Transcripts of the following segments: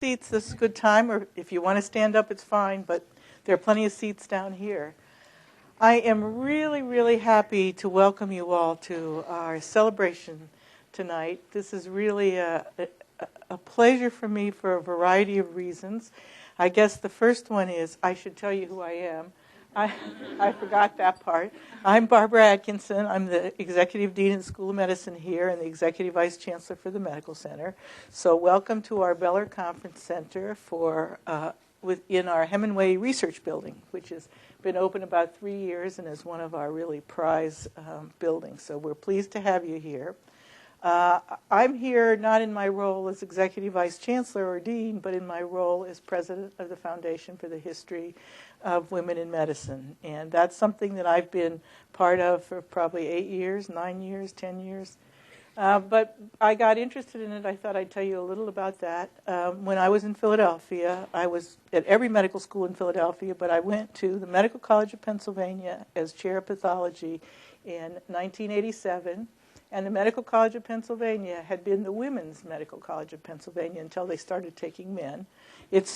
Seats, this is a good time, or if you want to stand up, it's fine, but there are plenty of seats down here. I am really, really happy to welcome you all to our celebration tonight. This is really a pleasure for me for a variety of reasons. I guess the first one is I should tell you who I am. I forgot that part. I'm Barbara Atkinson. I'm the Executive Dean of the School of Medicine here and the Executive Vice Chancellor for the Medical Center. So welcome to our Beller Conference Center in our Hemingway Research Building, which has been open about 3 years and is one of our really prize buildings. So we're pleased to have you here. I'm here not in my role as Executive Vice Chancellor or Dean, but in my role as President of the Foundation for the History of Women in Medicine. And that's something that I've been part of for probably 8 years, 9 years, 10 years. But I got interested in it. I thought I'd tell you a little about that. When I was in Philadelphia, I was at every medical school in Philadelphia, but I went to the Medical College of Pennsylvania as chair of pathology in 1987. And the Medical College of Pennsylvania had been the Women's Medical College of Pennsylvania until they started taking men. That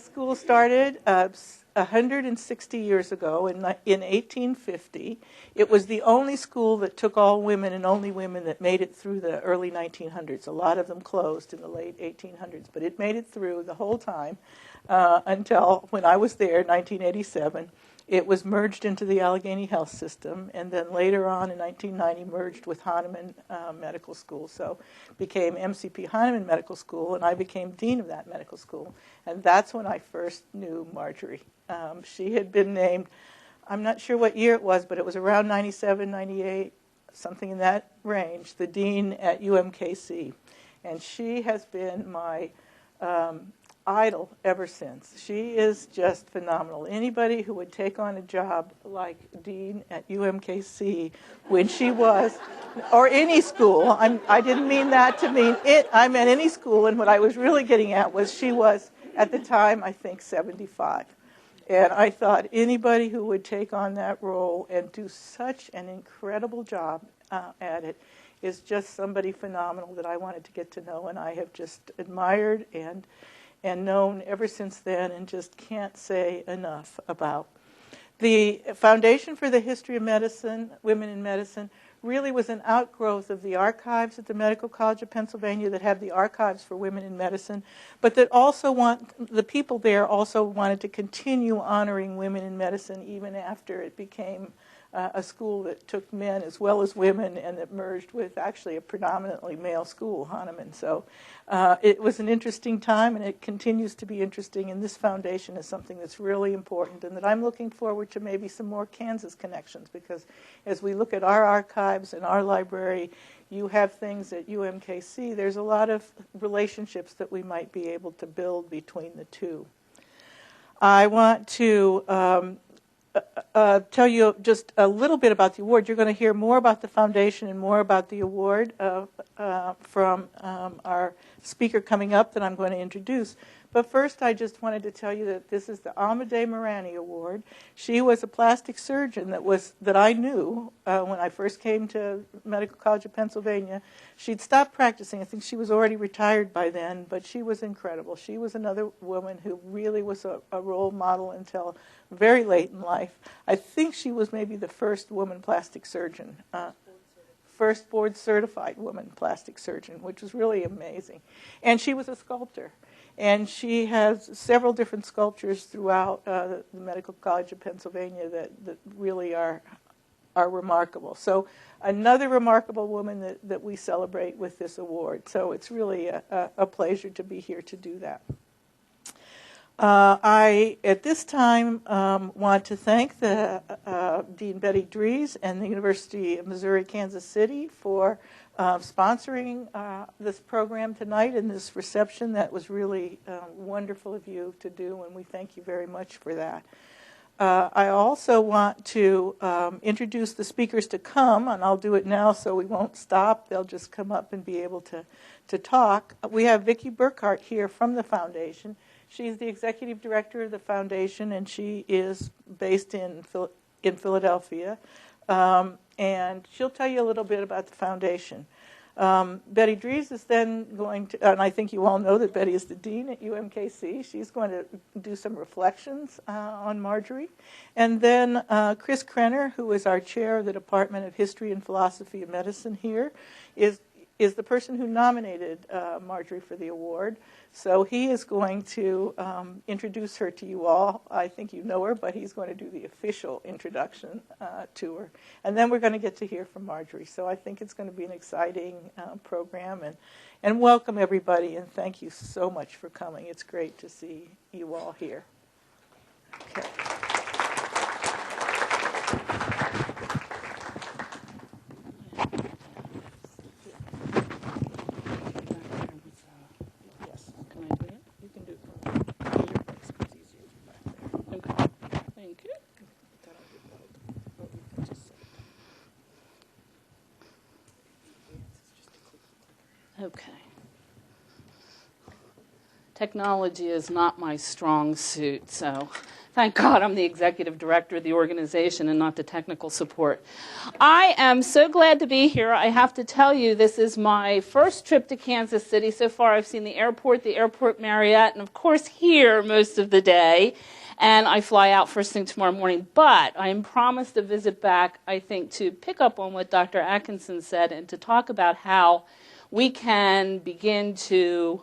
school started 160 years ago in 1850. It was the only school that took all women and only women that made it through the early 1900s. A lot of them closed in the late 1800s, but it made it through the whole time until when I was there in 1987. It was merged into the Allegheny Health System, and then later on in 1990 merged with Hahnemann Medical School. So became MCP Hahnemann Medical School, and I became dean of that medical school. And that's when I first knew Marjorie. She had been named, I'm not sure what year it was, but it was around 97, 98, something in that range, the dean at UMKC. And she has been my idol ever since. She is just phenomenal. Anybody who would take on a job like dean at UMKC when she was, or any school, I didn't mean that to mean it, I meant any school, and what I was really getting at was she was, at the time, I think 75. And I thought anybody who would take on that role and do such an incredible job at it is just somebody phenomenal that I wanted to get to know, and I have just admired and known ever since then, and just can't say enough about. The Foundation for the History of Medicine, Women in Medicine, really was an outgrowth of the archives at the Medical College of Pennsylvania that have the archives for women in medicine, but that also the people there also wanted to continue honoring women in medicine even after it became a school that took men as well as women and that merged with actually a predominantly male school, Hahnemann. So it was an interesting time, and it continues to be interesting, and this foundation is something that's really important and that I'm looking forward to maybe some more Kansas connections, because as we look at our archives and our library, you have things at UMKC, there's a lot of relationships that we might be able to build between the two. I want to tell you just a little bit about the award. You're going to hear more about the foundation and more about the award from our speaker coming up that I'm going to introduce. But first, I just wanted to tell you that this is the Amadei Marani Award. She was a plastic surgeon that I knew when I first came to Medical College of Pennsylvania. She'd stopped practicing. I think she was already retired by then, but she was incredible. She was another woman who really was a role model until very late in life. I think she was maybe the first woman plastic surgeon, first board-certified woman plastic surgeon, which was really amazing. And she was a sculptor. And she has several different sculptures throughout the Medical College of Pennsylvania that really are remarkable. So another remarkable woman that we celebrate with this award. So it's really a pleasure to be here to do that. I, at this time, want to thank the Dean Betty Dries and the University of Missouri-Kansas City for sponsoring this program tonight and this reception. That was really wonderful of you to do, and we thank you very much for that. I also want to introduce the speakers to come, and I'll do it now so we won't stop. They'll just come up and be able to talk. We have Vicki Burkhart here from the foundation. She's the executive director of the foundation, and she is based in Philadelphia. And she'll tell you a little bit about the foundation. Betty Dries is then going to, and I think you all know that Betty is the dean at UMKC. She's going to do some reflections on Marjorie. And then Chris Krenner, who is our chair of the Department of History and Philosophy of Medicine here, is the person who nominated Marjorie for the award. So he is going to introduce her to you all. I think you know her, but he's going to do the official introduction to her. And then we're going to get to hear from Marjorie. So I think it's going to be an exciting program. And welcome, everybody, and thank you so much for coming. It's great to see you all here. Okay. Okay. Technology is not my strong suit, so thank God I'm the executive director of the organization and not the technical support. I am so glad to be here. I have to tell you, this is my first trip to Kansas City. So far, I've seen the airport Marriott, and of course here most of the day. And I fly out first thing tomorrow morning. But I am promised a visit back, I think, to pick up on what Dr. Atkinson said and to talk about how we can begin to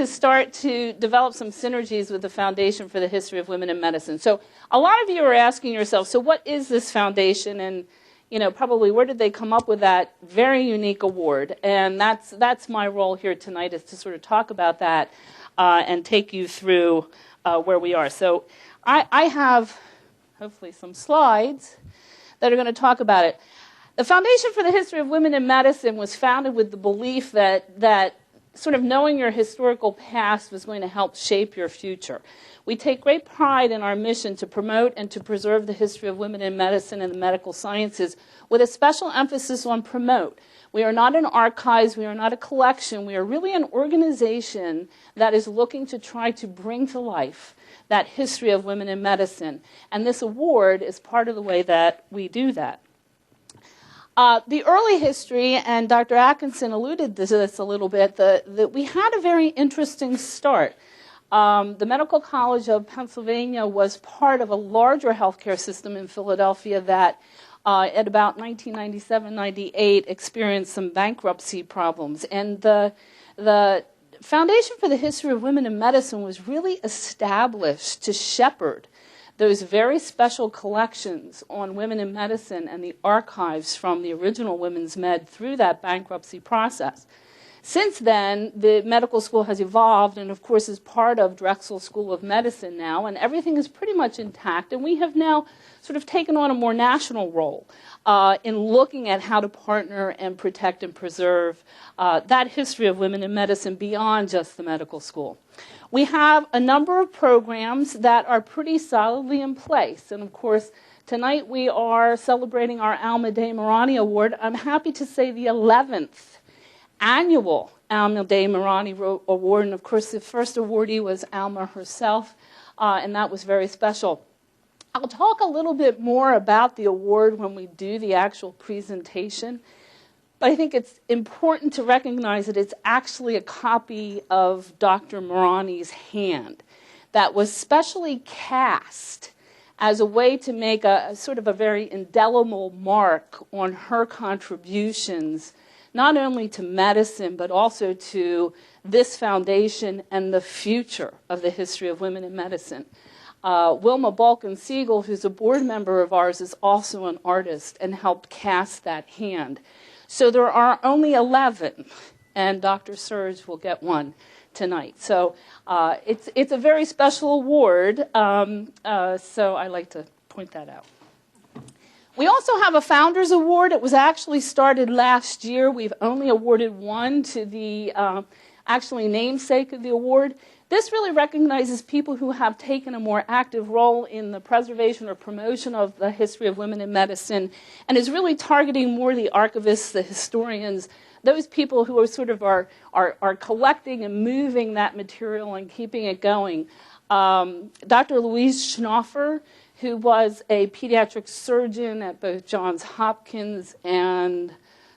start to develop some synergies with the Foundation for the History of Women in Medicine. So a lot of you are asking yourself, so what is this foundation? And probably where did they come up with that very unique award? And that's my role here tonight, is to sort of talk about that and take you through where we are. So I have hopefully some slides that are going to talk about it. The Foundation for the History of Women in Medicine was founded with the belief that sort of knowing your historical past was going to help shape your future. We take great pride in our mission to promote and to preserve the history of women in medicine and the medical sciences, with a special emphasis on promote. We are not an archives, we are not a collection, we are really an organization that is looking to try to bring to life that history of women in medicine. And this award is part of the way that we do that. The early history, and Dr. Atkinson alluded to this a little bit, that we had a very interesting start. The Medical College of Pennsylvania was part of a larger healthcare system in Philadelphia that at about 1997-98 experienced some bankruptcy problems. And the Foundation for the History of Women in Medicine was really established to shepherd those very special collections on women in medicine and the archives from the original Women's Med through that bankruptcy process. Since then, the medical school has evolved and, of course, is part of Drexel School of Medicine now, and everything is pretty much intact. And we have now sort of taken on a more national role in looking at how to partner and protect and preserve that history of women in medicine beyond just the medical school. We have a number of programs that are pretty solidly in place. And, of course, tonight we are celebrating our Alma de Marani Award. I'm happy to say the 11th annual Alma de Marani Award. And, of course, the first awardee was Alma herself, and that was very special. I'll talk a little bit more about the award when we do the actual presentation. But I think it's important to recognize that it's actually a copy of Dr. Marani's hand that was specially cast as a way to make a sort of a very indelible mark on her contributions, not only to medicine, but also to this foundation and the future of the history of women in medicine. Wilma Balkan-Siegel, who's a board member of ours, is also an artist and helped cast that hand. So there are only 11, and Dr. Sirridge will get one tonight. So it's a very special award, so I like to point that out. We also have a Founders Award. It was actually started last year. We've only awarded one to the actually namesake of the award. This really recognizes people who have taken a more active role in the preservation or promotion of the history of women in medicine, and is really targeting more the archivists, the historians, those people who are sort of are collecting and moving that material and keeping it going. Dr. Louise Schnoffer who was a pediatric surgeon at both Johns Hopkins and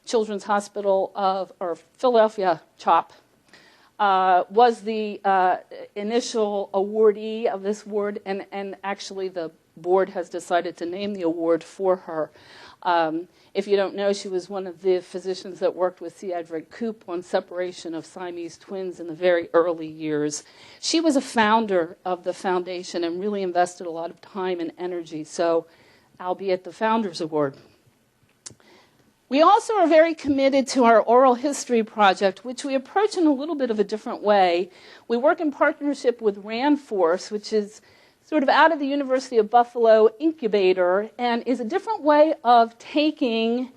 Children's Hospital or Philadelphia CHOP, was the initial awardee of this award, and actually the board has decided to name the award for her. If you don't know, she was one of the physicians that worked with C. Edric Koop on separation of Siamese twins in the very early years. She was a founder of the foundation and really invested a lot of time and energy, so albeit the Founders Award. We also are very committed to our oral history project, which we approach in a little bit of a different way. We work in partnership with RANForce, which is sort of out of the University of Buffalo incubator, and is a different way of taking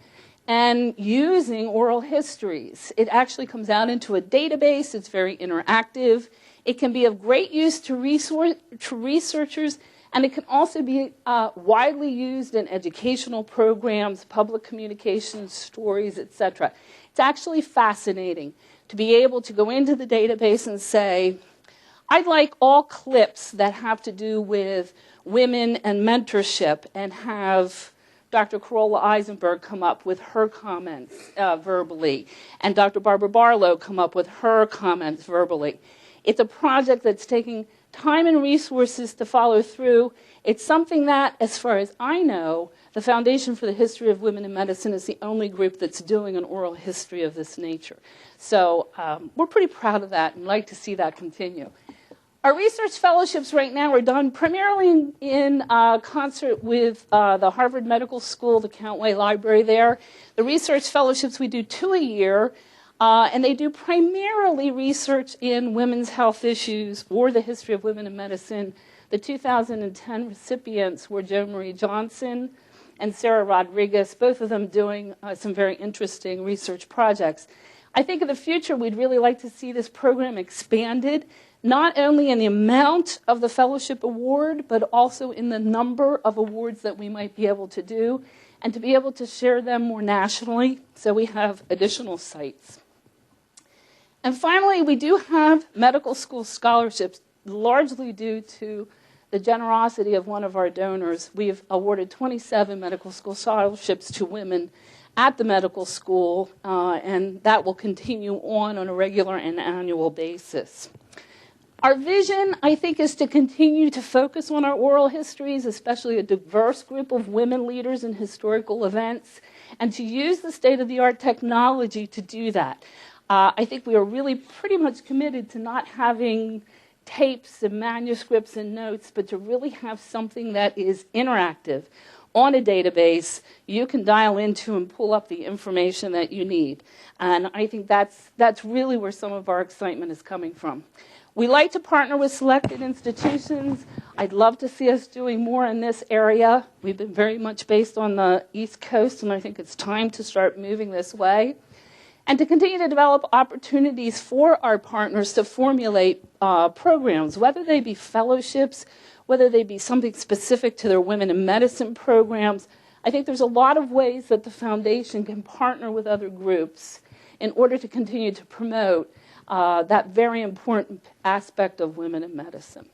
and using oral histories. It actually comes out into a database. It's very interactive. It can be of great use to researchers, and it can also be widely used in educational programs, public communications, stories, etc. It's actually fascinating to be able to go into the database and say, I'd like all clips that have to do with women and mentorship, and have Dr. Carola Eisenberg come up with her comments verbally, and Dr. Barbara Barlow come up with her comments verbally. It's a project that's taking time and resources to follow through. It's something that, as far as I know, the Foundation for the History of Women in Medicine is the only group that's doing an oral history of this nature. So we're pretty proud of that and like to see that continue. Our research fellowships right now are done primarily in concert with the Harvard Medical School, the Countway Library there. The research fellowships, we do 2 a year, and they do primarily research in women's health issues or the history of women in medicine. The 2010 recipients were Joan Marie Johnson and Sarah Rodriguez, both of them doing some very interesting research projects. I think in the future we'd really like to see this program expanded, not only in the amount of the fellowship award, but also in the number of awards that we might be able to do, and to be able to share them more nationally, so we have additional sites. And finally, we do have medical school scholarships, largely due to the generosity of one of our donors. We've awarded 27 medical school scholarships to women at the medical school, and that will continue on a regular and annual basis. Our vision, I think, is to continue to focus on our oral histories, especially a diverse group of women leaders in historical events, and to use the state-of-the-art technology to do that. I think we are really pretty much committed to not having tapes and manuscripts and notes, but to really have something that is interactive on a database you can dial into and pull up the information that you need. And I think that's really where some of our excitement is coming from. We like to partner with selected institutions. I'd love to see us doing more in this area. We've been very much based on the East Coast, and I think it's time to start moving this way. And to continue to develop opportunities for our partners to formulate programs, whether they be fellowships, whether they be something specific to their women in medicine programs. I think there's a lot of ways that the foundation can partner with other groups in order to continue to promote that very important aspect of women in medicine.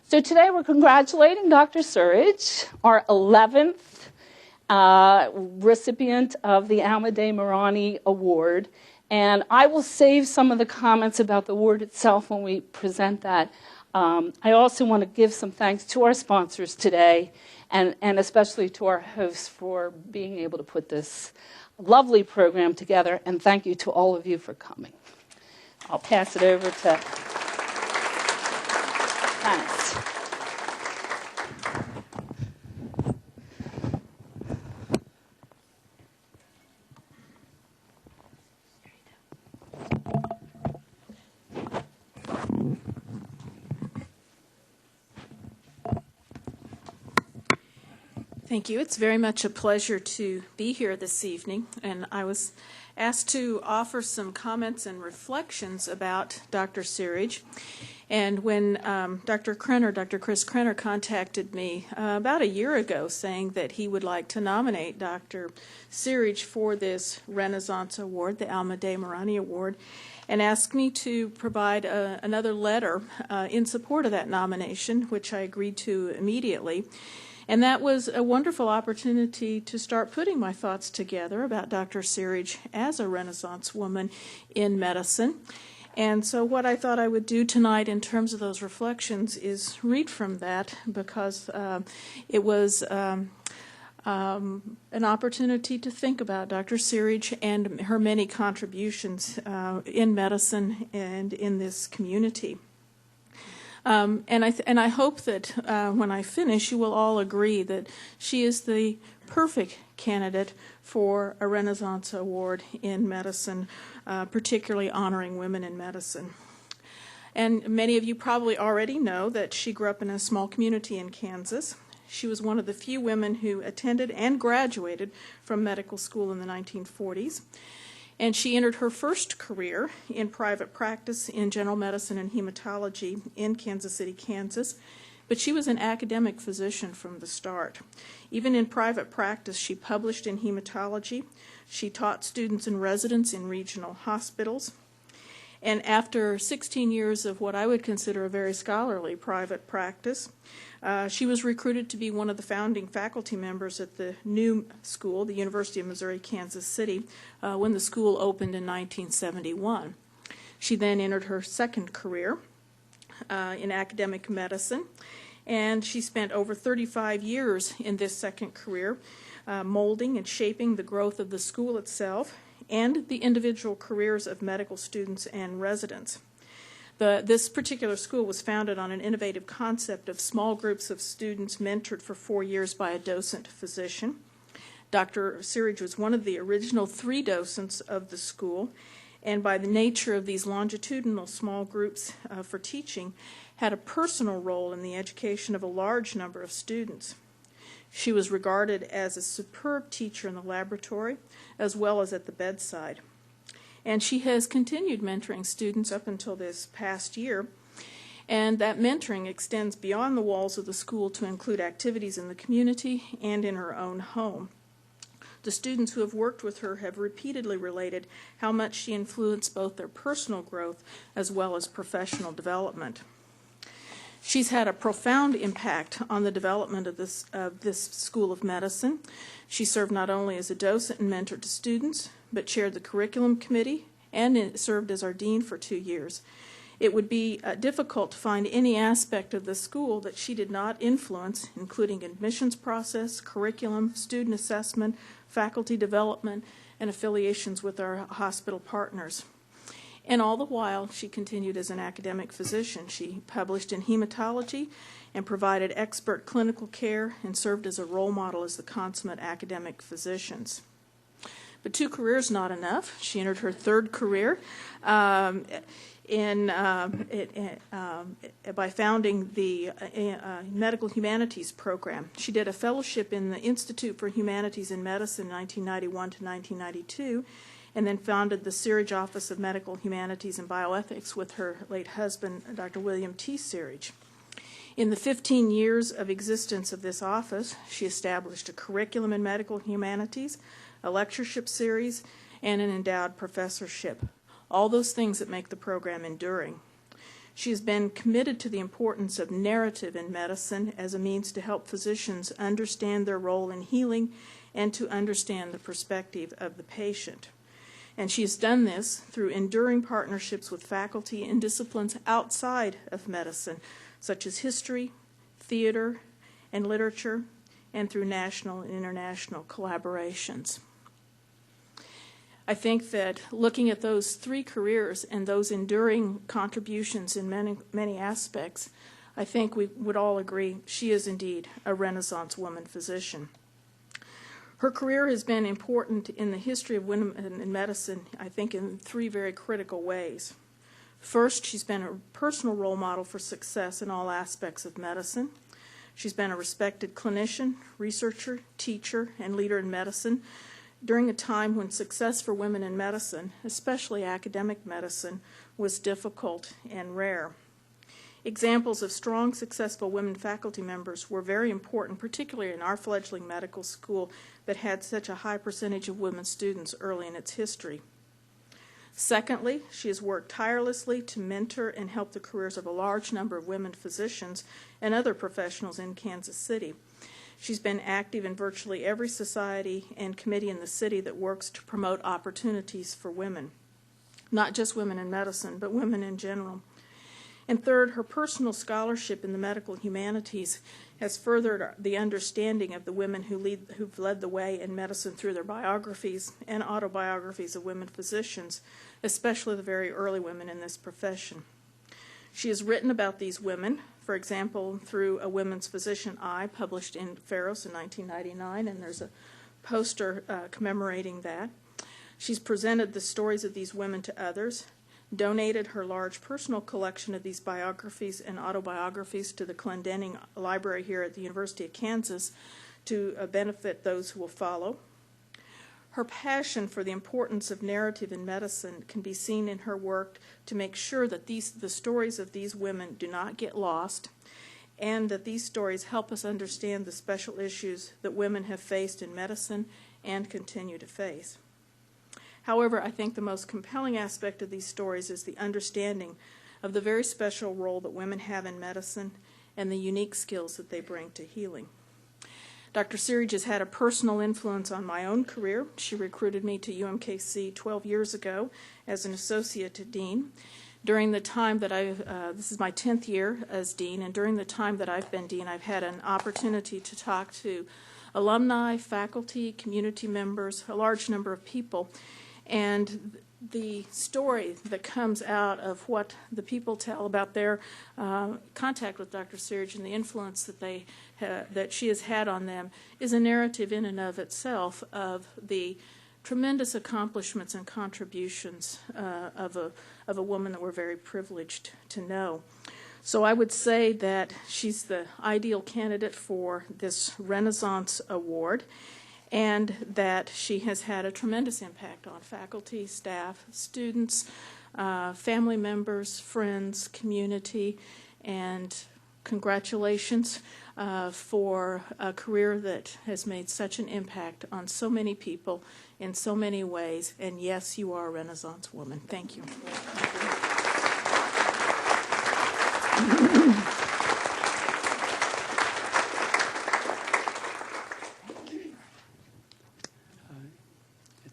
So today we're congratulating Dr. Sirridge, our 11th recipient of the Alma de Marani Award. And I will save some of the comments about the award itself when we present that. I also want to give some thanks to our sponsors today, and especially to our hosts for being able to put this lovely program together. And thank you to all of you for coming. I'll pass it over to Hans. Thank you. It's very much a pleasure to be here this evening, and I was asked to offer some comments and reflections about Dr. Sirridge. And when Dr. Chris Krenner contacted me about a year ago saying that he would like to nominate Dr. Sirridge for this Renaissance Award, the Alma de Morani Award, and asked me to provide another letter in support of that nomination, which I agreed to immediately. And that was a wonderful opportunity to start putting my thoughts together about Dr. Sirridge as a Renaissance woman in medicine. And so what I thought I would do tonight in terms of those reflections is read from that, because it was an opportunity to think about Dr. Sirridge and her many contributions in medicine and in this community. And I hope that when I finish, you will all agree that she is the perfect candidate for a Renaissance Award in medicine, particularly honoring women in medicine. And many of you probably already know that she grew up in a small community in Kansas. She was one of the few women who attended and graduated from medical school in the 1940s. And she entered her first career in private practice in general medicine and hematology in Kansas City, Kansas. But she was an academic physician from the start. Even in private practice, she published in hematology. She taught students and residents in regional hospitals. And after 16 years of what I would consider a very scholarly private practice, she was recruited to be one of the founding faculty members at the new school, the University of Missouri, Kansas City, when the school opened in 1971. She then entered her second career in academic medicine, and she spent over 35 years in this second career molding and shaping the growth of the school itself and the individual careers of medical students and residents. This particular school was founded on an innovative concept of small groups of students mentored for 4 years by a docent physician. Dr. Sirridge was one of the original 3 docents of the school, and by the nature of these longitudinal small groups for teaching, had a personal role in the education of a large number of students. She was regarded as a superb teacher in the laboratory as well as at the bedside. And she has continued mentoring students up until this past year, and that mentoring extends beyond the walls of the school to include activities in the community and in her own home. The students who have worked with her have repeatedly related how much she influenced both their personal growth as well as professional development. She's had a profound impact on the development of this School of Medicine. She served not only as a docent and mentor to students, but chaired the curriculum committee and served as our dean for 2 years. It would be difficult to find any aspect of the school that she did not influence, including admissions process, curriculum, student assessment, faculty development, and affiliations with our hospital partners. And all the while, she continued as an academic physician. She published in hematology and provided expert clinical care and served as a role model as the consummate academic physicians. But 2 careers not enough. She entered her 3rd career by founding the Medical Humanities Program. She did a fellowship in the Institute for Humanities and Medicine 1991 to 1992, and then founded the Sirridge Office of Medical Humanities and Bioethics with her late husband, Dr. William T. Sirridge. In the 15 years of existence of this office, she established a curriculum in medical humanities, a lectureship series, and an endowed professorship, all those things that make the program enduring. She has been committed to the importance of narrative in medicine as a means to help physicians understand their role in healing and to understand the perspective of the patient. And she has done this through enduring partnerships with faculty in disciplines outside of medicine, such as history, theater, and literature, and through national and international collaborations. I think that looking at those 3 careers and those enduring contributions in many aspects, I think we would all agree she is indeed a Renaissance woman physician. Her career has been important in the history of women in medicine, I think, in 3 very critical ways. First, she's been a personal role model for success in all aspects of medicine. She's been a respected clinician, researcher, teacher, and leader in medicine during a time when success for women in medicine, especially academic medicine, was difficult and rare. Examples of strong, successful women faculty members were very important, particularly in our fledgling medical school that had such a high percentage of women students early in its history. Secondly, she has worked tirelessly to mentor and help the careers of a large number of women physicians and other professionals in Kansas City. She's been active in virtually every society and committee in the city that works to promote opportunities for women, not just women in medicine, but women in general. And third, her personal scholarship in the medical humanities has furthered the understanding of the women who've led the way in medicine through their biographies and autobiographies of women physicians, especially the very early women in this profession. She has written about these women, for example, through A Women's Physician Eye, published in Pharos in 1999, and there's a poster commemorating that. She's presented the stories of these women to others, donated her large personal collection of these biographies and autobiographies to the Clendenning Library here at the University of Kansas to benefit those who will follow. Her passion for the importance of narrative in medicine can be seen in her work to make sure that the stories of these women do not get lost, and that these stories help us understand the special issues that women have faced in medicine and continue to face. However, I think the most compelling aspect of these stories is the understanding of the very special role that women have in medicine and the unique skills that they bring to healing. Dr. Sirridge has had a personal influence on my own career. She recruited me to UMKC 12 years ago as an associate dean. During the time that this is my 10th year as dean, and during the time that I've been dean, I've had an opportunity to talk to alumni, faculty, community members, a large number of people. And the story that comes out of what the people tell about their contact with Dr. Sirridge and the influence that she has had on them is a narrative in and of itself of the tremendous accomplishments and contributions of a woman that we're very privileged to know. So I would say that she's the ideal candidate for this Renaissance Award, and that she has had a tremendous impact on faculty, staff, students, family members, friends, community, and congratulations for a career that has made such an impact on so many people in so many ways. And yes, you are a Renaissance woman. Thank you.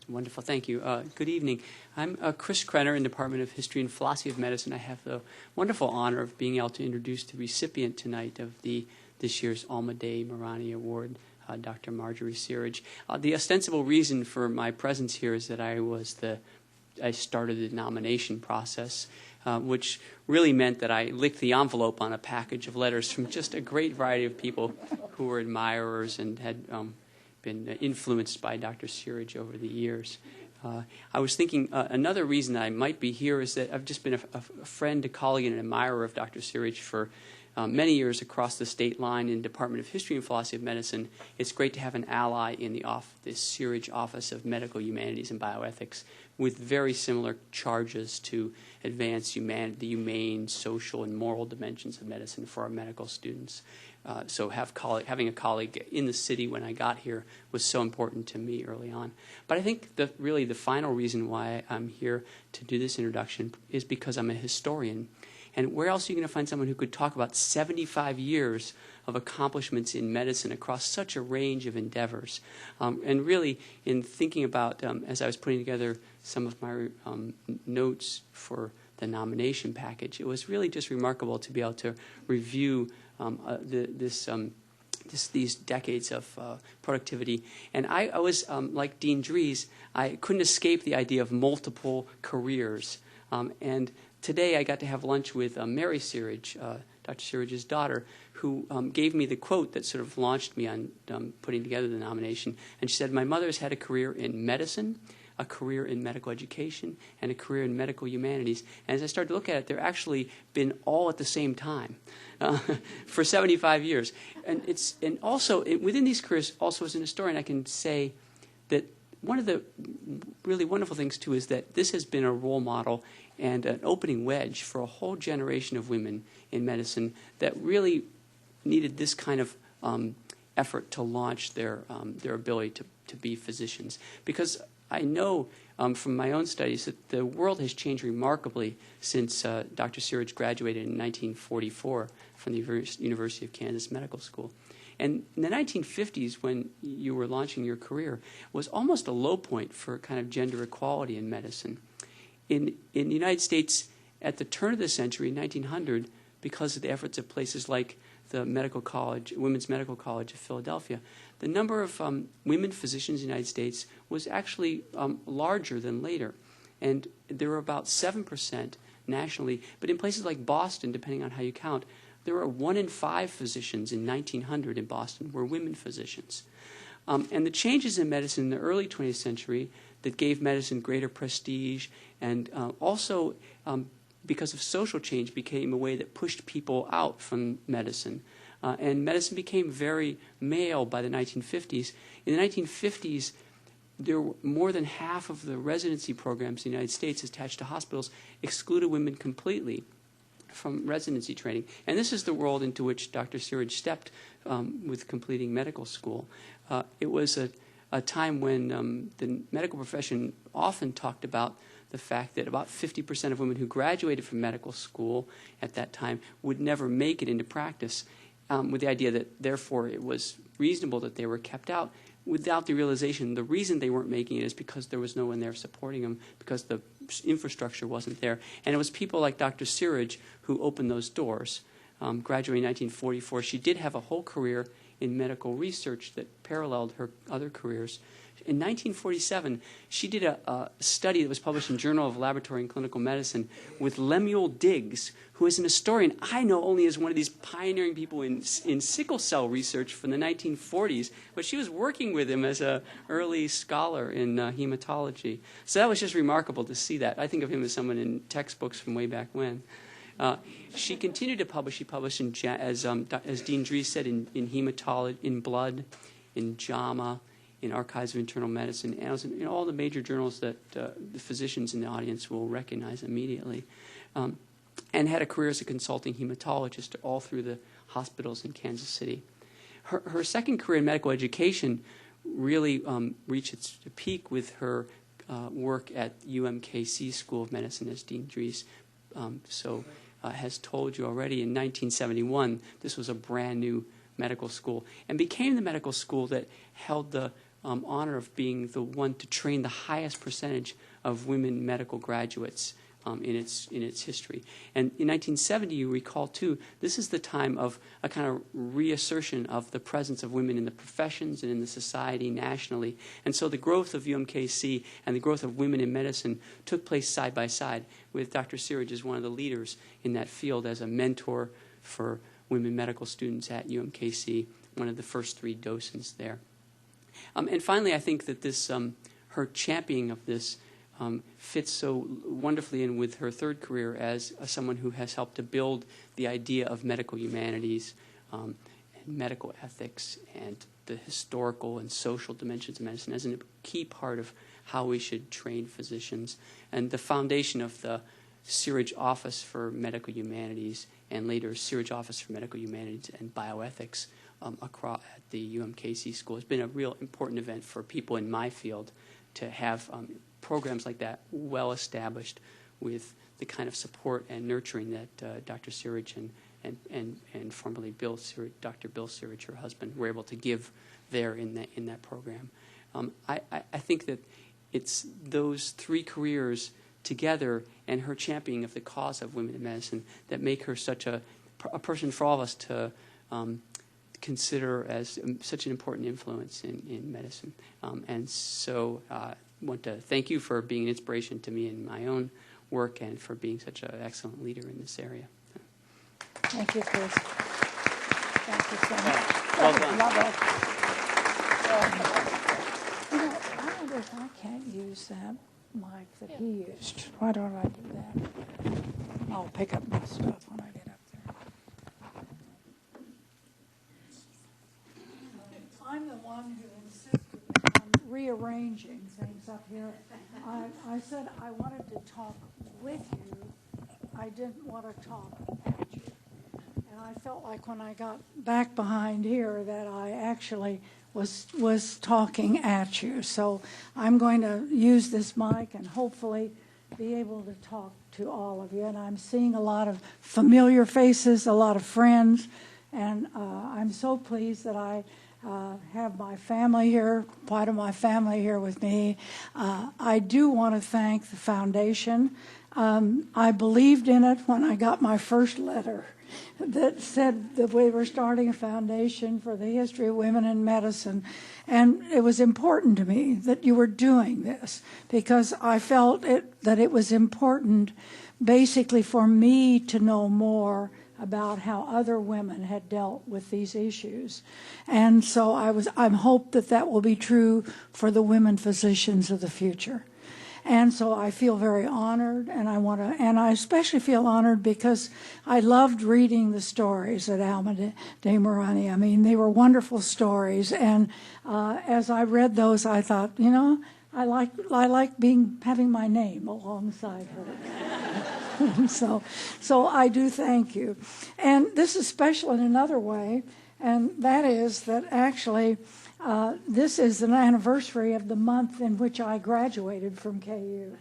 Wonderful, thank you. Good evening. I'm Chris Krenner in the Department of History and Philosophy of Medicine. I have the wonderful honor of being able to introduce the recipient tonight of this year's Alma Dei Marani Award, Dr. Marjorie Sirridge. The ostensible reason for my presence here is that I started the nomination process, which really meant that I licked the envelope on a package of letters from just a great variety of people who were admirers and had been influenced by Dr. Sirridge over the years. I was thinking another reason that I might be here is that I've just been a friend, a colleague, and an admirer of Dr. Sirridge for many years across the state line in the Department of History and Philosophy of Medicine. It's great to have an ally in the this Sirridge Office of Medical Humanities and Bioethics with very similar charges to advance the humane, social, and moral dimensions of medicine for our medical students. So having a colleague in the city when I got here was so important to me early on. But I think really the final reason why I'm here to do this introduction is because I'm a historian. And where else are you going to find someone who could talk about 75 years of accomplishments in medicine across such a range of endeavors? And really, in thinking about, as I was putting together some of my notes for the nomination package, it was really just remarkable to be able to review these decades of productivity. And I was, like Dean Dries, I couldn't escape the idea of multiple careers. And today I got to have lunch with Mary Sirridge, Dr. Sirridge's daughter, who gave me the quote that sort of launched me on putting together the nomination. And she said, "My mother's had a career in medicine, a career in medical education, and a career in medical humanities." And as I started to look at it, they're actually been all at the same time for 75 years. And also within these careers, also as an historian, I can say that one of the really wonderful things, too, is that this has been a role model and an opening wedge for a whole generation of women in medicine that really needed this kind of effort to launch their ability to be physicians. Because I know from my own studies that the world has changed remarkably since Dr. Sirridge graduated in 1944 from the University of Kansas Medical School. And in the 1950s, when you were launching your career, was almost a low point for kind of gender equality in medicine. In the United States, at the turn of the century, 1900, because of the efforts of places like the Medical College, Women's Medical College of Philadelphia, the number of women physicians in the United States was actually larger than later. And there were about 7% nationally. But in places like Boston, depending on how you count, there were 1 in 5 physicians in 1900 in Boston were women physicians. And the changes in medicine in the early 20th century that gave medicine greater prestige and also because of social change became a way that pushed people out from medicine. And medicine became very male by the 1950s. In the 1950s, there were more than half of the residency programs in the United States attached to hospitals excluded women completely from residency training. And this is the world into which Dr. Sirridge stepped with completing medical school. It was a time when the medical profession often talked about the fact that about 50% of women who graduated from medical school at that time would never make it into practice, with the idea that therefore it was reasonable that they were kept out, without the realization the reason they weren't making it is because there was no one there supporting them, because the infrastructure wasn't there. And it was people like Dr. Sirridge who opened those doors. Graduating in 1944, she did have a whole career in medical research that paralleled her other careers. In 1947, she did a study that was published in Journal of Laboratory and Clinical Medicine with Lemuel Diggs, who is an historian I know only as one of these pioneering people in sickle cell research from the 1940s, but she was working with him as an early scholar in hematology. So that was just remarkable to see that. I think of him as someone in textbooks from way back when. She continued to publish. She published, as Dean Dries said, in hematology, in Blood, in JAMA, in Archives of Internal Medicine, and in all the major journals that the physicians in the audience will recognize immediately, and had a career as a consulting hematologist all through the hospitals in Kansas City. Her second career in medical education really reached its peak with her work at UMKC School of Medicine, as Dean Dries has told you already. In 1971, this was a brand new medical school and became the medical school that held the honor of being the one to train the highest percentage of women medical graduates in its history. And in 1970, you recall too, this is the time of a kind of reassertion of the presence of women in the professions and in the society nationally. And so the growth of UMKC and the growth of women in medicine took place side by side, with Dr. Sirridge as one of the leaders in that field as a mentor for women medical students at UMKC, one of the first 3 docents there. And finally, I think that this her championing of this fits so wonderfully in with her third career as someone who has helped to build the idea of medical humanities and medical ethics and the historical and social dimensions of medicine as a key part of how we should train physicians, and the foundation of the Sirridge Office for Medical Humanities and later Sirridge Office for Medical Humanities and Bioethics across at the UMKC school. It's been a real important event for people in my field to have programs like that well established with the kind of support and nurturing that Dr. Sirridge and formerly Dr. Bill Sirridge, her husband, were able to give there in that program. I think that it's those 3 careers together and her championing of the cause of women in medicine that make her such a person for all of us to consider as such an important influence in medicine. And so I want to thank you for being an inspiration to me in my own work and for being such an excellent leader in this area. Thank you, Chris. Thank you so much. Well done. Love it. I wonder if I can't use that mic that he used. Why don't I do that? I'll pick up my stuff when I get up there. I'm the one who insisted on rearranging things up here. I said I wanted to talk with you. I didn't want to talk at you. And I felt like when I got back behind here that I actually was talking at you. So I'm going to use this mic and hopefully be able to talk to all of you. And I'm seeing a lot of familiar faces, a lot of friends, and I'm so pleased that I have my family here, part of my family here with me. I do want to thank the foundation. I believed in it when I got my first letter that said that we were starting a foundation for the history of women in medicine. And it was important to me that you were doing this because I felt that it was important basically for me to know more about how other women had dealt with these issues. And so I hope that will be true for the women physicians of the future. And so I feel very honored, and I especially feel honored because I loved reading the stories at Alma de Morani. I mean, they were wonderful stories, and as I read those, I thought, I like having my name alongside her. So I do thank you. And this is special in another way, and that is that actually this is an anniversary of the month in which I graduated from KU.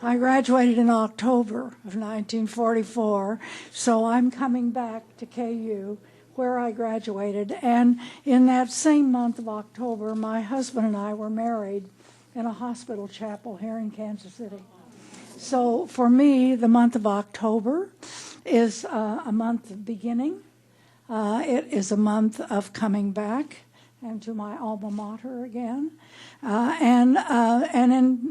I graduated in October of 1944, so I'm coming back to KU where I graduated. And in that same month of October, my husband and I were married in a hospital chapel here in Kansas City. So for me, the month of October is a month of beginning. It is a month of coming back and to my alma mater again. And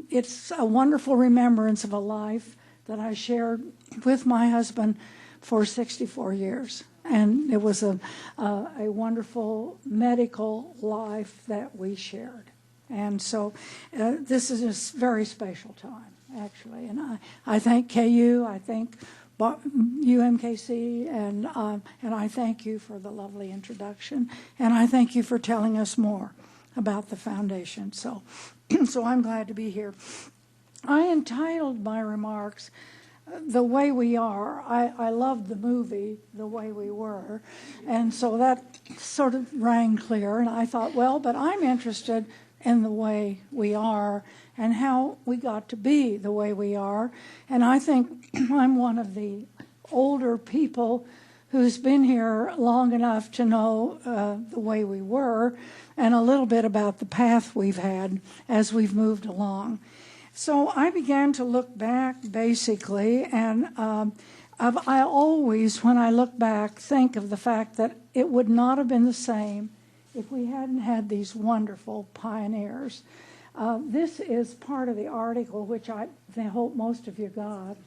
it's a wonderful remembrance of a life that I shared with my husband for 64 years. And it was a wonderful medical life that we shared. And so this is a very special time, actually. And I thank KU, I thank UMKC, and I thank you for the lovely introduction, and I thank you for telling us more about the foundation. So I'm glad to be here. I entitled my remarks "The Way We Are." I loved the movie "The Way We Were," and so that sort of rang clear. And I thought, well, but I'm interested in the way we are and how we got to be the way we are. And I think I'm one of the older people who's been here long enough to know the way we were and a little bit about the path we've had as we've moved along. So I began to look back, basically, and I always, when I look back, think of the fact that it would not have been the same if we hadn't had these wonderful pioneers. This is part of the article, which I hope most of you got.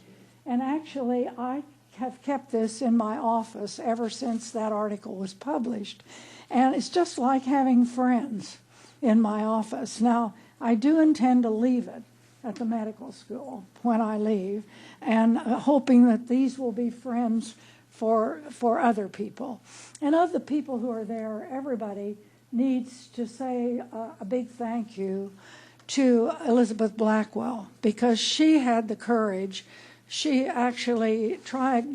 And actually, I have kept this in my office ever since that article was published. And it's just like having friends in my office. Now, I do intend to leave it at the medical school when I leave, and hoping that these will be friends for other people. And of the people who are there, everybody needs to say a big thank you to Elizabeth Blackwell, because she had the courage. She actually tried,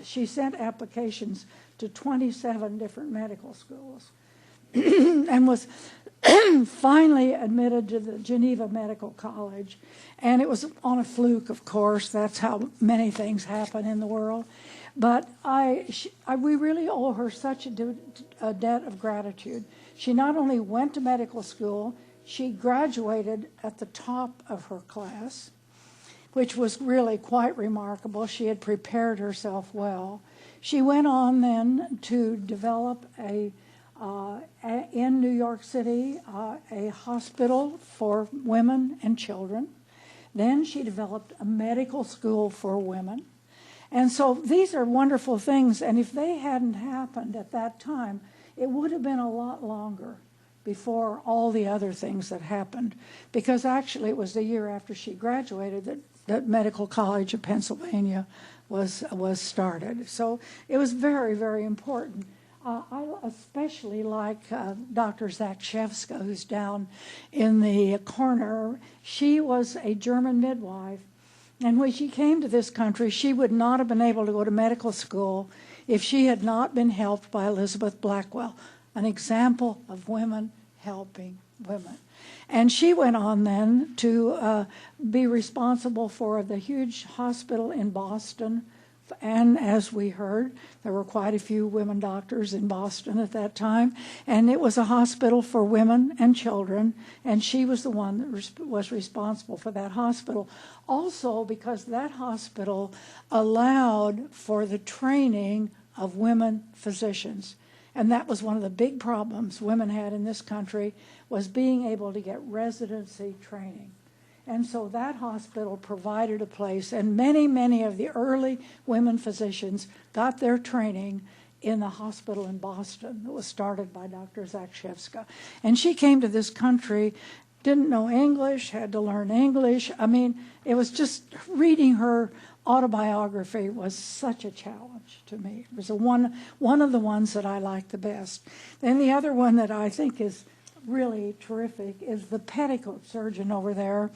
she sent applications to 27 different medical schools and was finally admitted to the Geneva Medical College. And it was on a fluke, of course. That's how many things happen in the world. But we really owe her such a debt of gratitude. She not only went to medical school, she graduated at the top of her class, which was really quite remarkable. She had prepared herself well. She went on then to develop in New York City a hospital for women and children. Then she developed a medical school for women. And so these are wonderful things, and if they hadn't happened at that time, it would have been a lot longer before all the other things that happened, because actually it was the year after she graduated that Medical College of Pennsylvania was started. So it was very, very important. I especially like Dr. Zakshevska, who's down in the corner. She was a German midwife, and when she came to this country, she would not have been able to go to medical school if she had not been helped by Elizabeth Blackwell, an example of women helping women. And she went on then to be responsible for the huge hospital in Boston. And as we heard, there were quite a few women doctors in Boston at that time. And it was a hospital for women and children. And she was the one that was responsible for that hospital. Also because that hospital allowed for the training of women physicians. And that was one of the big problems women had in this country, was being able to get residency training. And so that hospital provided a place, and many, many of the early women physicians got their training in the hospital in Boston that was started by Dr. Zakshevska. And she came to this country, didn't know English, had to learn English. I mean, it was just reading her autobiography was such a challenge to me. It was one of the ones that I liked the best. Then the other one that I think is really terrific is the petticoat surgeon over there,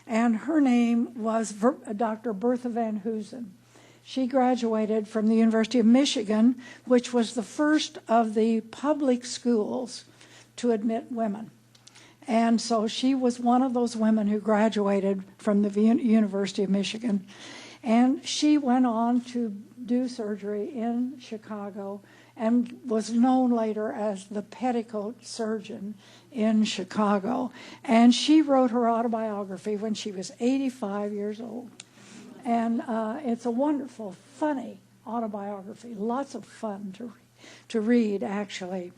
and her name was Dr. Bertha Van Hoosen. She graduated from the University of Michigan, which was the first of the public schools to admit women. And so she was one of those women who graduated from the University of Michigan. And she went on to do surgery in Chicago and was known later as the petticoat surgeon in Chicago. And she wrote her autobiography when she was 85 years old. And it's a wonderful, funny autobiography, lots of fun to read, actually.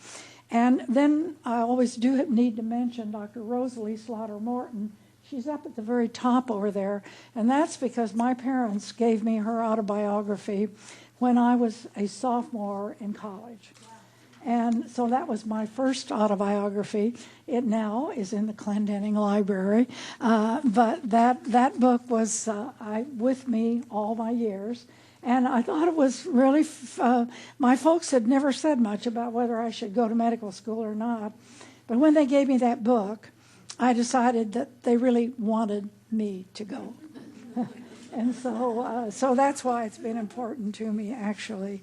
And then I always do need to mention Dr. Rosalie Slaughter Morton. She's up at the very top over there, and that's because my parents gave me her autobiography when I was a sophomore in college. And so that was my first autobiography. It now is in the Clendenning Library, but that book was with me all my years. And I thought it was really, my folks had never said much about whether I should go to medical school or not. But when they gave me that book, I decided that they really wanted me to go. And so that's why it's been important to me, actually.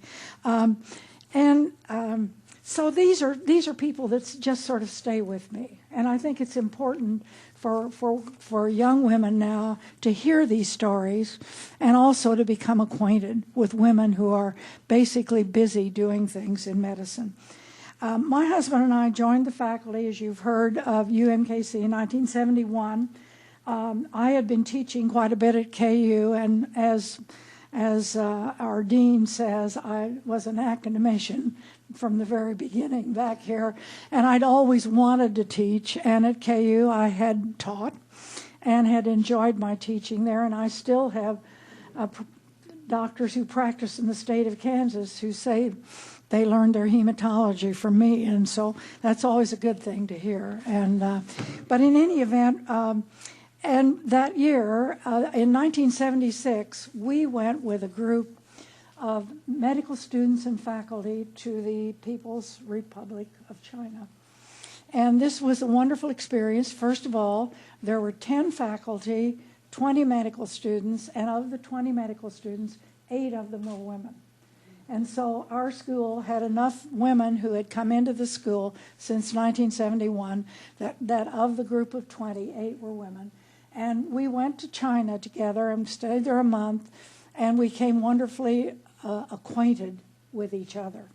So these are people that just sort of stay with me. And I think it's important for young women now to hear these stories and also to become acquainted with women who are basically busy doing things in medicine. My husband and I joined the faculty, as you've heard, of UMKC in 1971. I had been teaching quite a bit at KU, and as our dean says, I was an academician from the very beginning back here, and I'd always wanted to teach, and at KU I had taught and had enjoyed my teaching there, and I still have doctors who practice in the state of Kansas who say they learned their hematology from me, and so that's always a good thing to hear. And but in any event, and that year, in 1976, we went with a group of medical students and faculty to the People's Republic of China. And this was a wonderful experience. First of all, there were 10 faculty, 20 medical students, and of the 20 medical students, 8 of them were women. And so our school had enough women who had come into the school since 1971 that of the group of 20, 8 were women. And we went to China together and stayed there a month, and we became wonderfully acquainted with each other.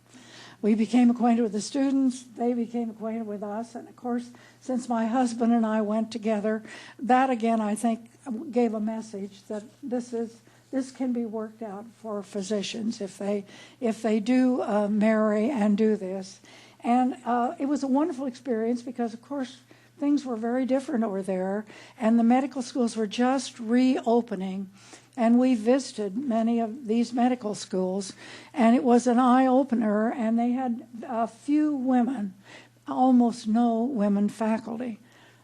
We became acquainted with the students, they became acquainted with us, and of course, since my husband and I went together, that again, I think, gave a message that this can be worked out for physicians if they do marry and do this. And it was a wonderful experience because, of course, things were very different over there, and the medical schools were just reopening. And we visited many of these medical schools, and it was an eye-opener, and they had a few women, almost no women faculty.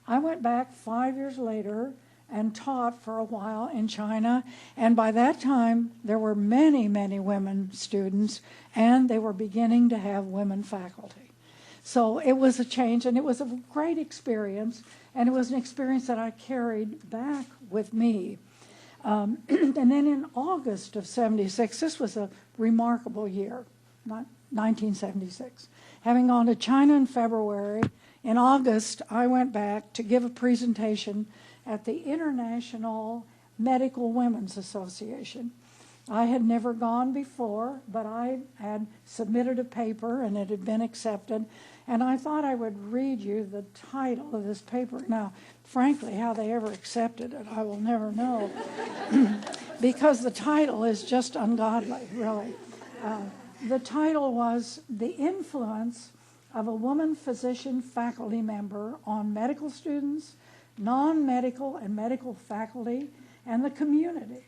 I went back 5 years later, and taught for a while in China. And by that time, there were many, many women students, and they were beginning to have women faculty. So it was a change, and it was a great experience, and it was an experience that I carried back with me. And then in August of 76, this was a remarkable year, 1976. Having gone to China in February, in August, I went back to give a presentation at the International Medical Women's Association. I had never gone before, but I had submitted a paper and it had been accepted. And I thought I would read you the title of this paper. Now, frankly, how they ever accepted it, I will never know. Because the title is just ungodly, really. The title was The Influence of a Woman Physician Faculty Member on Medical Students, Non-Medical and Medical Faculty, and the Community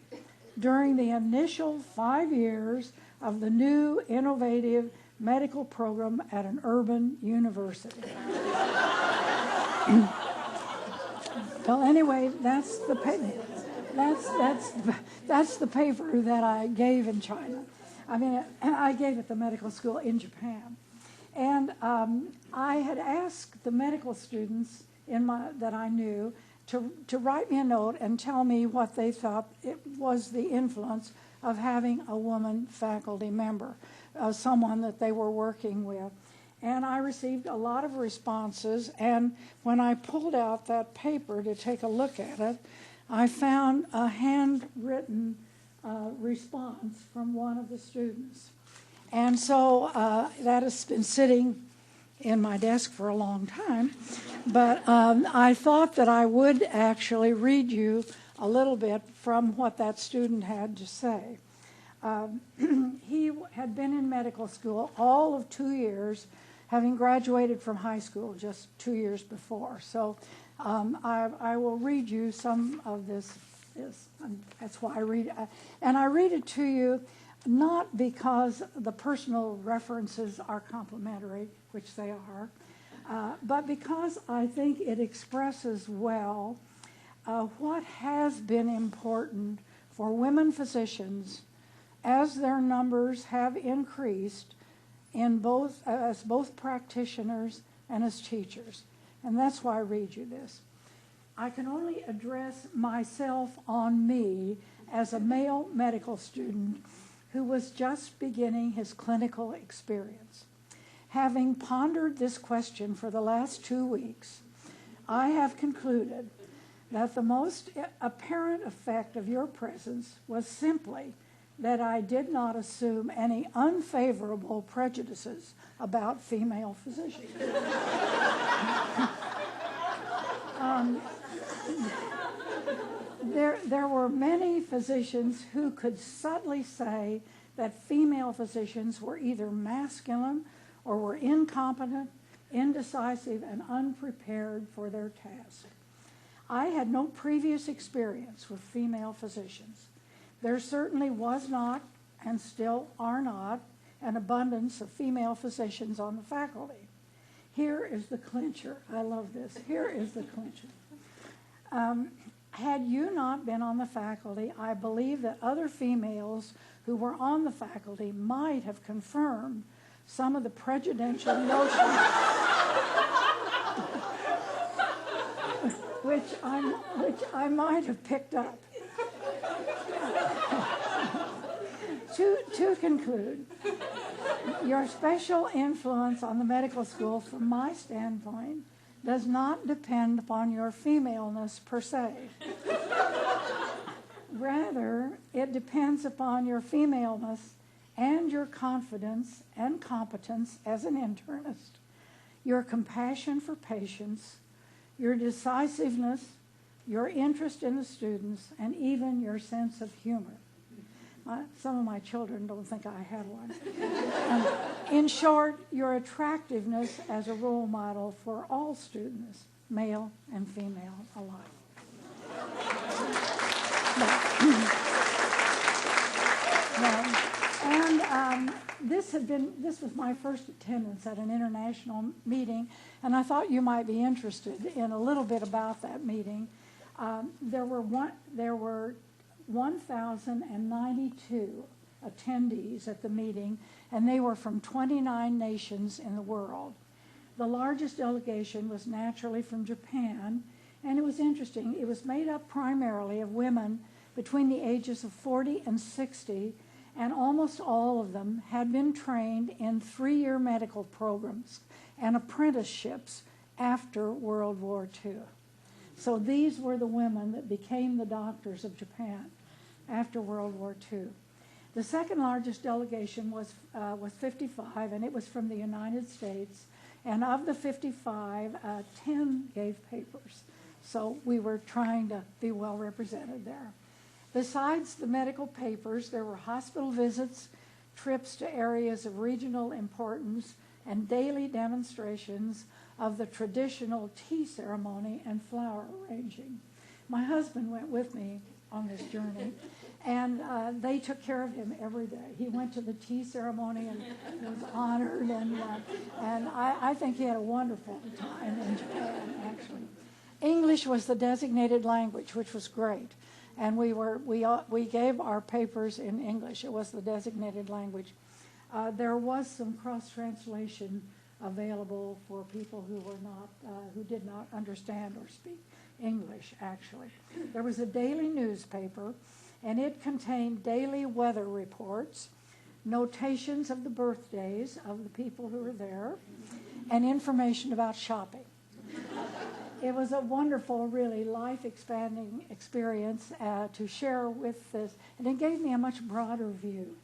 during the initial 5 years of the new innovative medical program at an urban university. Well, anyway, that's the paper. That's the paper that I gave in China. I mean, I gave at the medical school in Japan, and I had asked the medical students that I knew to write me a note and tell me what they thought it was the influence of having a woman faculty member, someone that they were working with. And I received a lot of responses, and when I pulled out that paper to take a look at it, I found a handwritten response from one of the students. And so that has been sitting in my desk for a long time, but I thought that I would actually read you a little bit from what that student had to say. He had been in medical school all of 2 years, having graduated from high school just 2 years before. So I will read you some of this. That's why I read it. And I read it to you not because the personal references are complimentary, which they are, but because I think it expresses well what has been important for women physicians as their numbers have increased as both practitioners and as teachers. And that's why I read you this. I can only address myself on me as a male medical student who was just beginning his clinical experience. Having pondered this question for the last 2 weeks, I have concluded that the most apparent effect of your presence was simply that I did not assume any unfavorable prejudices about female physicians. There were many physicians who could subtly say that female physicians were either masculine or were incompetent, indecisive, and unprepared for their task. I had no previous experience with female physicians. There certainly was not, and still are not, an abundance of female physicians on the faculty. Here is the clincher. I love this. Here is the clincher. Had you not been on the faculty, I believe that other females who were on the faculty might have confirmed some of the prejudicial notions which I might have picked up. To conclude, your special influence on the medical school, from my standpoint, does not depend upon your femaleness per se. Rather, it depends upon your femaleness and your confidence and competence as an internist, your compassion for patients, your decisiveness, your interest in the students, and even your sense of humor. Some of my children don't think I have one. In short, your attractiveness as a role model for all students, male and female alike. This was my first attendance at an international meeting, and I thought you might be interested in a little bit about that meeting. There were 1,092 attendees at the meeting, and they were from 29 nations in the world. The largest delegation was naturally from Japan, and it was interesting. It was made up primarily of women between the ages of 40 and 60, and almost all of them had been trained in 3-year medical programs and apprenticeships after World War II. So these were the women that became the doctors of Japan after World War II. The second largest delegation was 55, and it was from the United States. And of the 55, 10 gave papers. So we were trying to be well represented there. Besides the medical papers, there were hospital visits, trips to areas of regional importance, and daily demonstrations of the traditional tea ceremony and flower arranging. My husband went with me on this journey, and they took care of him every day. He went to the tea ceremony and was honored, and I think he had a wonderful time in Japan, actually. English was the designated language, which was great, and we gave our papers in English. It was the designated language. There was some cross-translation available for people who did not understand or speak English, actually. There was a daily newspaper, and it contained daily weather reports, notations of the birthdays of the people who were there, and information about shopping. It was a wonderful, really life-expanding experience to share with this, and it gave me a much broader view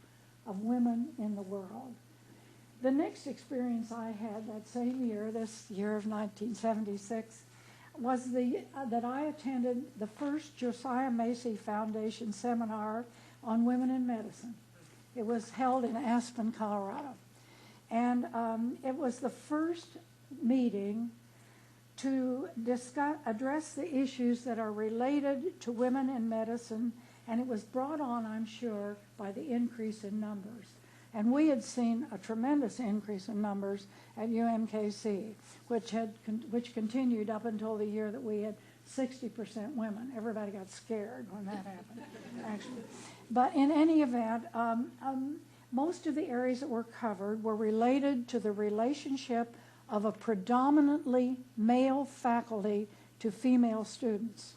of women in the world. The next experience I had that same year, this year of 1976, was that I attended the first Josiah Macy Foundation seminar on women in medicine. It was held in Aspen, Colorado. And it was the first meeting to address the issues that are related to women in medicine, and it was brought on, I'm sure, by the increase in numbers. And we had seen a tremendous increase in numbers at UMKC, which continued up until the year that we had 60% women. Everybody got scared when that happened, actually. But in any event, most of the areas that were covered were related to the relationship of a predominantly male faculty to female students,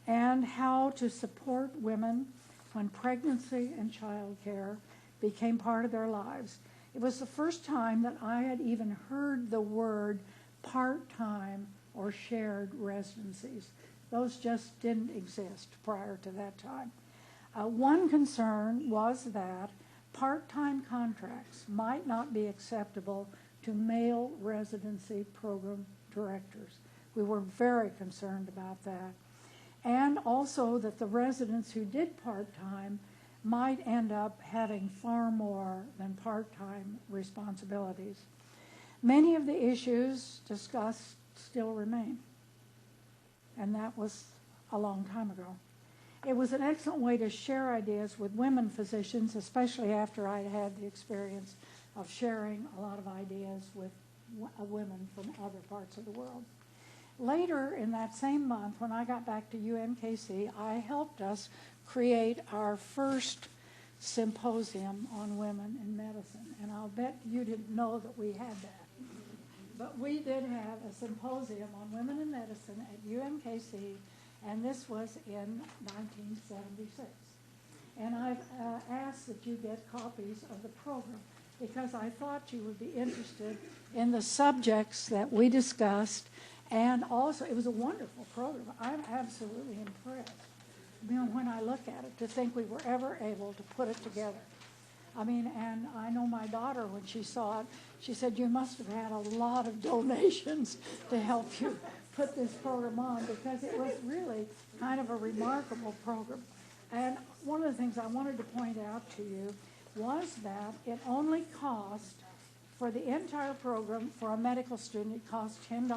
and how to support women when pregnancy and childcare became part of their lives. It was the first time that I had even heard the word part-time or shared residencies. Those just didn't exist prior to that time. One concern was that part-time contracts might not be acceptable to male residency program directors. We were very concerned about that. And also that the residents who did part-time might end up having far more than part-time responsibilities. Many of the issues discussed still remain, and that was a long time ago. It was an excellent way to share ideas with women physicians, especially after I had the experience of sharing a lot of ideas with women from other parts of the world. Later in that same month, when I got back to UMKC, I helped us create our first symposium on women in medicine. And I'll bet you didn't know that we had that. But we did have a symposium on women in medicine at UMKC, and this was in 1976. And I've asked that you get copies of the program, because I thought you would be interested in the subjects that we discussed. And also, it was a wonderful program. I'm absolutely impressed, when I look at it, to think we were ever able to put it together. I mean, and I know my daughter, when she saw it, she said, you must have had a lot of donations to help you put this program on, because it was really kind of a remarkable program. And one of the things I wanted to point out to you was that it only cost, for the entire program, for a medical student, it cost $10.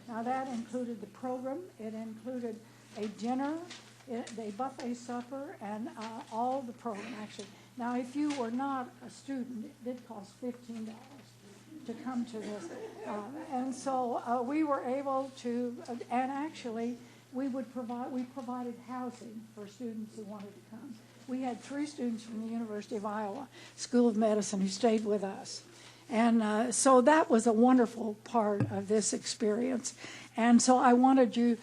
Now that included the program, it included a dinner, a buffet supper, and all the program, actually. Now if you were not a student, it did cost $15 to come to this. And so we were able to, and actually we provided housing for students who wanted to come. We had 3 students from the University of Iowa School of Medicine who stayed with us. And so that was a wonderful part of this experience. And so I wanted you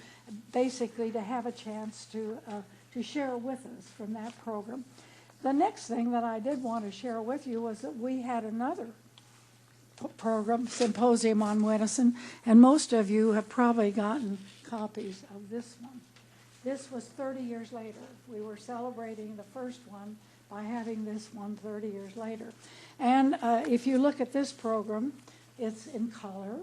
basically to have a chance to share with us from that program. The next thing that I did want to share with you was that we had another program, Symposium on Medicine, and most of you have probably gotten copies of this one. This was 30 years later. We were celebrating the first one by having this one 30 years later. And if you look at this program, it's in color.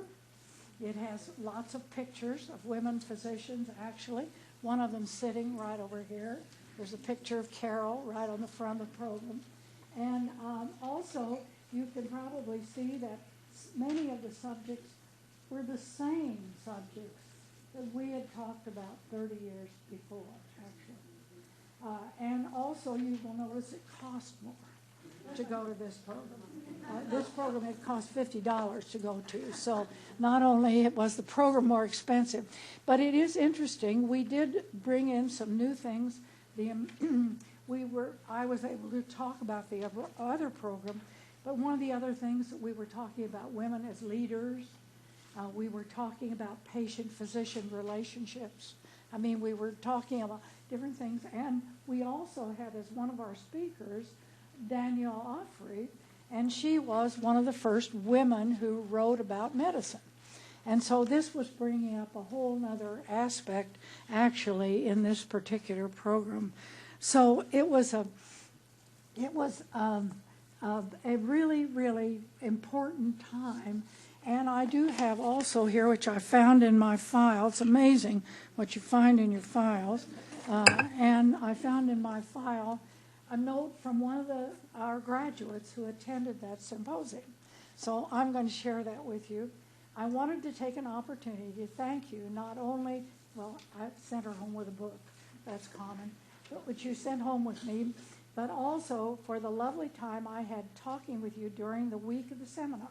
It has lots of pictures of women physicians, actually. One of them sitting right over here. There's a picture of Carol right on the front of the program. And also, you can probably see that many of the subjects were the same subjects that we had talked about 30 years before, actually. And also, you will notice it cost more to go to this program. This program, it cost $50 to go to. So not only was the program more expensive, but it is interesting. We did bring in some new things. I was able to talk about the other program, but one of the other things that we were talking about women as leaders. We were talking about patient-physician relationships. I mean, we were talking about different things. And we also had as one of our speakers, Danielle Offrey, and she was one of the first women who wrote about medicine. And so this was bringing up a whole other aspect, actually, in this particular program. So it was a really, really important time. And I do have also here, which I found in my file. It's amazing what you find in your files. And I found in my file a note from one of our graduates who attended that symposium. So I'm going to share that with you. I wanted to take an opportunity to thank you, not only, well, I sent her home with a book. That's common. But which you sent home with me, but also for the lovely time I had talking with you during the week of the seminar.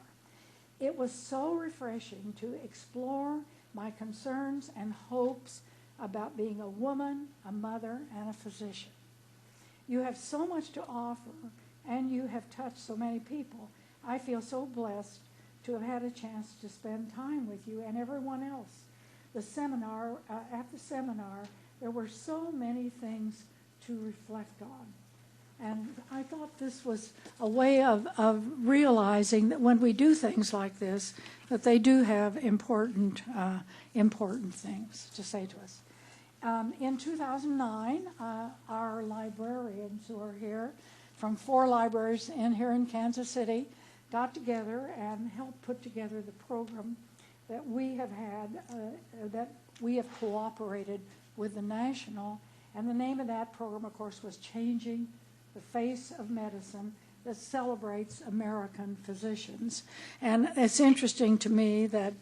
It was so refreshing to explore my concerns and hopes about being a woman, a mother, and a physician. You have so much to offer, and you have touched so many people. I feel so blessed to have had a chance to spend time with you and everyone else. At the seminar, there were so many things to reflect on. And I thought this was a way of realizing that when we do things like this, that they do have important things to say to us. In 2009, our librarians who are here from 4 libraries here in Kansas City got together and helped put together the program that we have had, that we have cooperated with the National. And the name of that program, of course, was Changing the Face of Medicine, that celebrates American physicians. And it's interesting to me that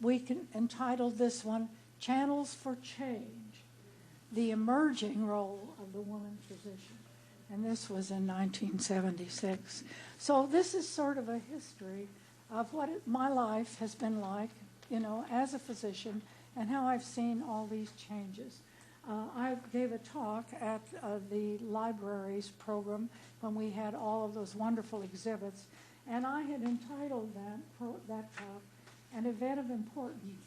we can entitle this one Channels for Change, the Emerging Role of the Woman Physician. And this was in 1976. So this is sort of a history of what my life has been like, as a physician, and how I've seen all these changes. I gave a talk at the libraries program when we had all of those wonderful exhibits, and I had entitled that talk, An Event of Importance.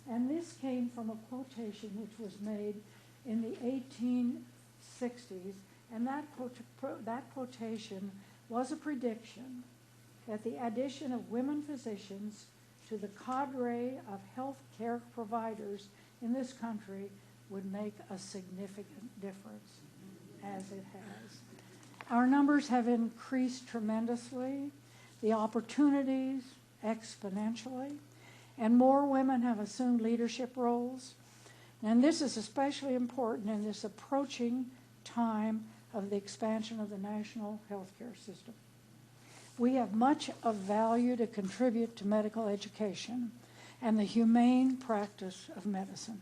And this came from a quotation which was made in the 1860s, and that quotation was a prediction that the addition of women physicians to the cadre of health care providers in this country would make a significant difference, as it has. Our numbers have increased tremendously, the opportunities exponentially, and more women have assumed leadership roles. And this is especially important in this approaching time of the expansion of the national healthcare system. We have much of value to contribute to medical education and the humane practice of medicine.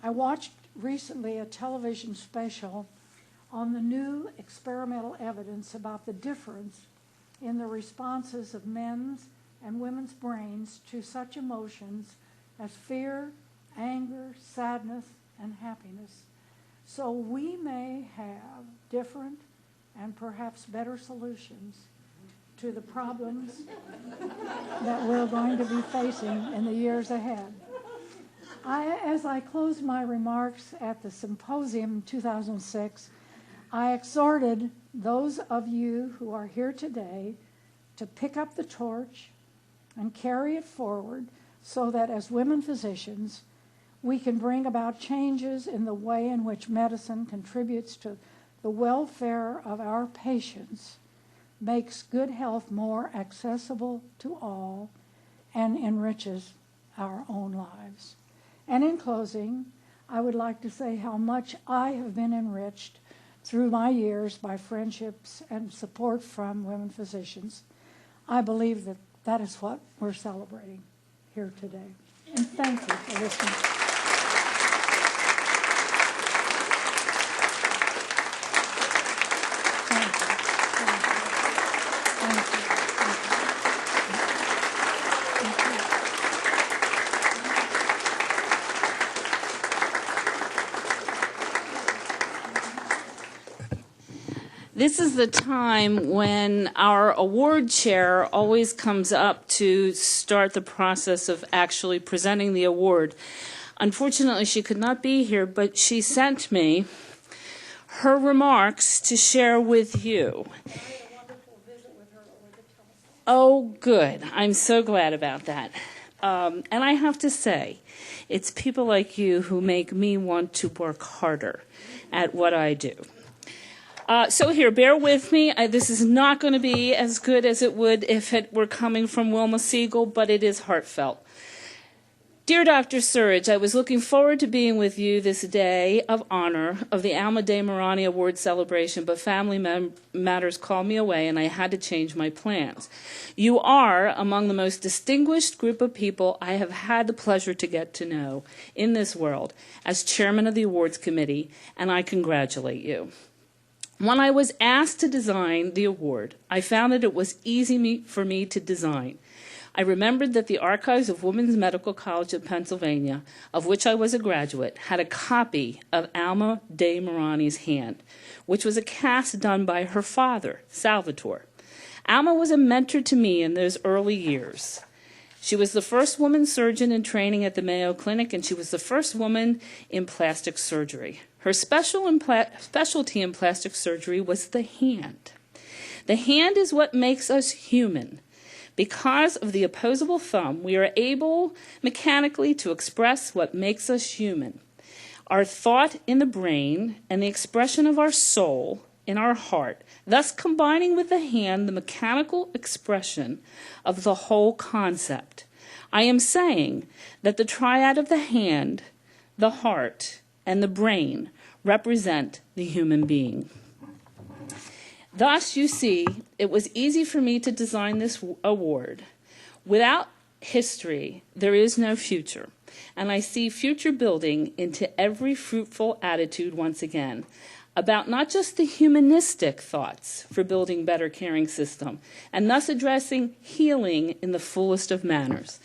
I watched recently a television special on the new experimental evidence about the difference in the responses of men's and women's brains to such emotions as fear, anger, sadness, and happiness. So we may have different and perhaps better solutions to the problems that we're going to be facing in the years ahead. As I closed my remarks at the symposium in 2006, I exhorted those of you who are here today to pick up the torch and carry it forward so that as women physicians, we can bring about changes in the way in which medicine contributes to the welfare of our patients, makes good health more accessible to all, and enriches our own lives. And in closing, I would like to say how much I have been enriched through my years by friendships and support from women physicians. I believe that that is what we're celebrating here today. And thank you for listening. This is the time when our award chair always comes up to start the process of actually presenting the award. Unfortunately, she could not be here, but she sent me her remarks to share with you. Oh, good. I'm so glad about that. And I have to say, it's people like you who make me want to work harder at what I do. So here, bear with me. This is not going to be as good as it would if it were coming from Wilma Siegel, but it is heartfelt. Dear Dr. Sirridge, I was looking forward to being with you this day of honor of the Alma de Marani Award celebration, but family matters called me away and I had to change my plans. You are among the most distinguished group of people I have had the pleasure to get to know in this world as chairman of the awards committee, and I congratulate you. When I was asked to design the award, I found that it was easy for me to design. I remembered that the Archives of Women's Medical College of Pennsylvania, of which I was a graduate, had a copy of Alma de Marani's hand, which was a cast done by her father, Salvatore. Alma was a mentor to me in those early years. She was the first woman surgeon in training at the Mayo Clinic, and she was the first woman in plastic surgery. Her specialty in plastic surgery was the hand. The hand is what makes us human. Because of the opposable thumb, we are able mechanically to express what makes us human. Our thought in the brain and the expression of our soul in our heart, thus combining with the hand the mechanical expression of the whole concept. I am saying that the triad of the hand, the heart, and the brain represent the human being. Thus, you see, it was easy for me to design this award. Without history, there is no future, and I see future building into every fruitful attitude once again, about not just the humanistic thoughts for building better caring system, and thus addressing healing in the fullest of manners.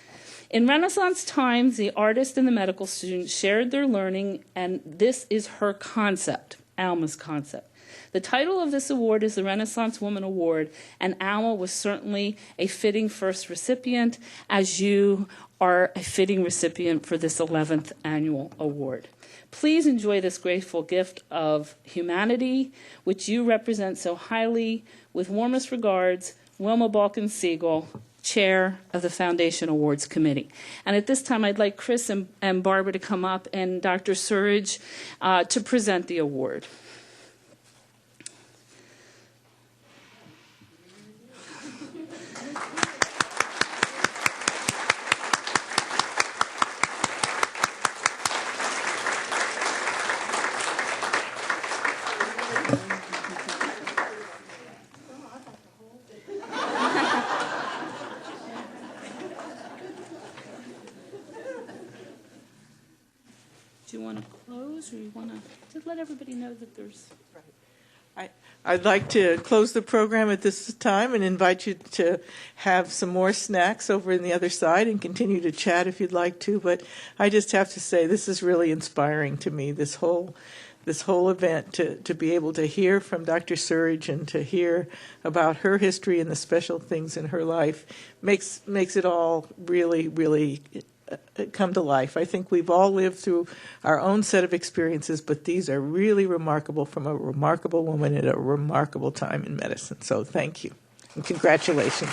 In Renaissance times, the artist and the medical student shared their learning, and this is her concept, Alma's concept. The title of this award is the Renaissance Woman Award, and Alma was certainly a fitting first recipient, as you are a fitting recipient for this 11th annual award. Please enjoy this graceful gift of humanity, which you represent so highly. With warmest regards, Wilma Balkin-Siegel, Chair of the Foundation Awards Committee. And at this time, I'd like Chris and Barbara to come up and Dr. Sirridge to present the award. Do you want to close, or you want to just let everybody know that there's... Right. I'd like to close the program at this time and invite you to have some more snacks over in the other side and continue to chat if you'd like to. But I just have to say this is really inspiring to me, this whole event, to be able to hear from Dr. Sirridge and to hear about her history and the special things in her life makes it all really, really come to life. I think we've all lived through our own set of experiences, but these are really remarkable from a remarkable woman at a remarkable time in medicine. So thank you and congratulations.